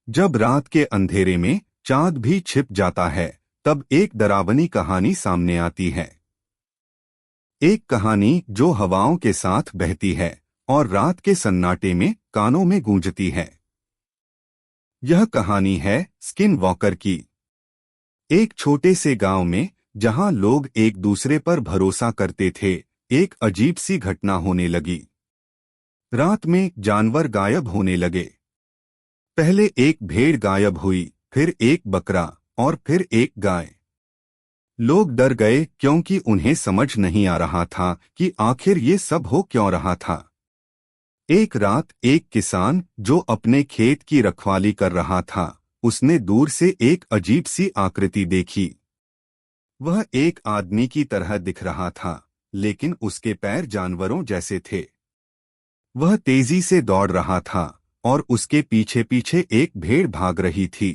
जब रात के अंधेरे में चांद भी छिप जाता है, तब एक डरावनी कहानी सामने आती है। एक कहानी जो हवाओं के साथ बहती है और रात के सन्नाटे में कानों में गूंजती है। यह कहानी है स्किन वॉकर की। एक छोटे से गांव में, जहां लोग एक दूसरे पर भरोसा करते थे, एक अजीब सी घटना होने लगी। रात में जानवर गायब होने लगे। पहले एक भेड़ गायब हुई, फिर एक बकरा और फिर एक गाय। लोग डर गए क्योंकि उन्हें समझ नहीं आ रहा था कि आखिर ये सब हो क्यों रहा था। एक रात एक किसान जो अपने खेत की रखवाली कर रहा था, उसने दूर से एक अजीब सी आकृति देखी। वह एक आदमी की तरह दिख रहा था, लेकिन उसके पैर जानवरों जैसे थे। वह तेजी से दौड़ रहा था और उसके पीछे पीछे एक भेड़ भाग रही थी।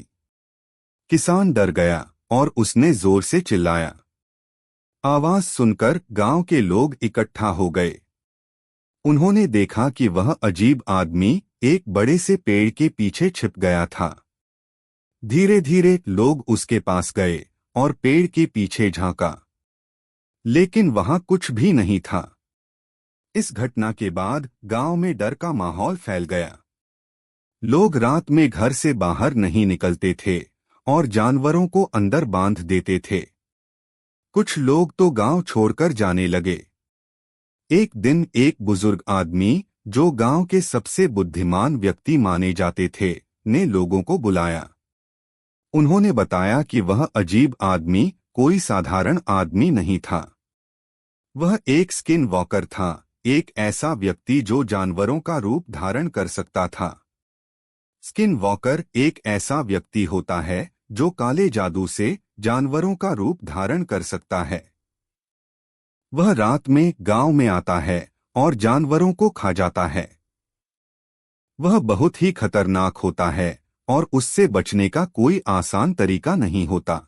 किसान डर गया और उसने जोर से चिल्लाया। आवाज सुनकर गांव के लोग इकट्ठा हो गए। उन्होंने देखा कि वह अजीब आदमी एक बड़े से पेड़ के पीछे छिप गया था। धीरे धीरे लोग उसके पास गए और पेड़ के पीछे झांका, लेकिन वहां कुछ भी नहीं था। इस घटना के बाद गांव में डर का माहौल फैल गया। लोग रात में घर से बाहर नहीं निकलते थे और जानवरों को अंदर बांध देते थे। कुछ लोग तो गांव छोड़कर जाने लगे। एक दिन एक बुजुर्ग आदमी, जो गांव के सबसे बुद्धिमान व्यक्ति माने जाते थे, ने लोगों को बुलाया। उन्होंने बताया कि वह अजीब आदमी कोई साधारण आदमी नहीं था। वह एक स्किन वॉकर था, एक ऐसा व्यक्ति जो जानवरों का रूप धारण कर सकता था। स्किन वॉकर एक ऐसा व्यक्ति होता है जो काले जादू से जानवरों का रूप धारण कर सकता है। वह रात में गांव में आता है और जानवरों को खा जाता है। वह बहुत ही खतरनाक होता है और उससे बचने का कोई आसान तरीका नहीं होता।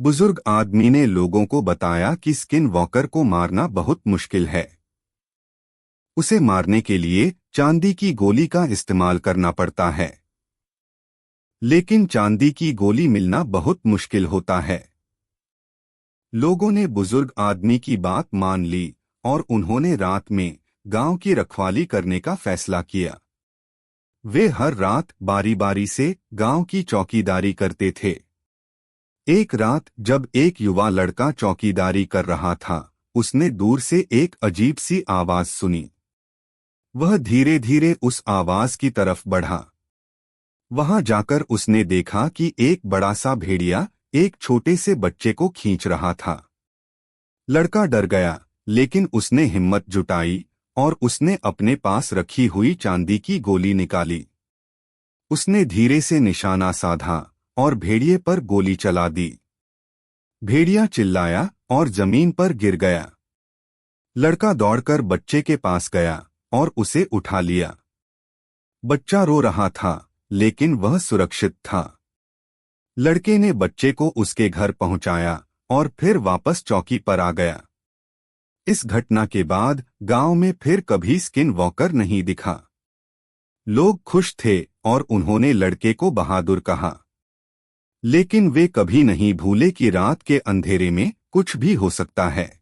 बुजुर्ग आदमी ने लोगों को बताया कि स्किन वॉकर को मारना बहुत मुश्किल है। उसे मारने के लिए चांदी की गोली का इस्तेमाल करना पड़ता है, लेकिन चांदी की गोली मिलना बहुत मुश्किल होता है। लोगों ने बुजुर्ग आदमी की बात मान ली और उन्होंने रात में गांव की रखवाली करने का फैसला किया। वे हर रात बारी बारी से गांव की चौकीदारी करते थे। एक रात जब एक युवा लड़का चौकीदारी कर रहा था, उसने दूर से एक अजीब सी आवाज सुनी। वह धीरे धीरे उस आवाज की तरफ बढ़ा। वहां जाकर उसने देखा कि एक बड़ा सा भेड़िया एक छोटे से बच्चे को खींच रहा था। लड़का डर गया, लेकिन उसने हिम्मत जुटाई और उसने अपने पास रखी हुई चांदी की गोली निकाली। उसने धीरे से निशाना साधा और भेड़िए पर गोली चला दी। भेड़िया चिल्लाया और जमीन पर गिर गया। लड़का दौड़कर बच्चे के पास गया और उसे उठा लिया। बच्चा रो रहा था, लेकिन वह सुरक्षित था। लड़के ने बच्चे को उसके घर पहुंचाया और फिर वापस चौकी पर आ गया। इस घटना के बाद गांव में फिर कभी स्किन वॉकर नहीं दिखा। लोग खुश थे और उन्होंने लड़के को बहादुर कहा, लेकिन वे कभी नहीं भूले कि रात के अंधेरे में कुछ भी हो सकता है।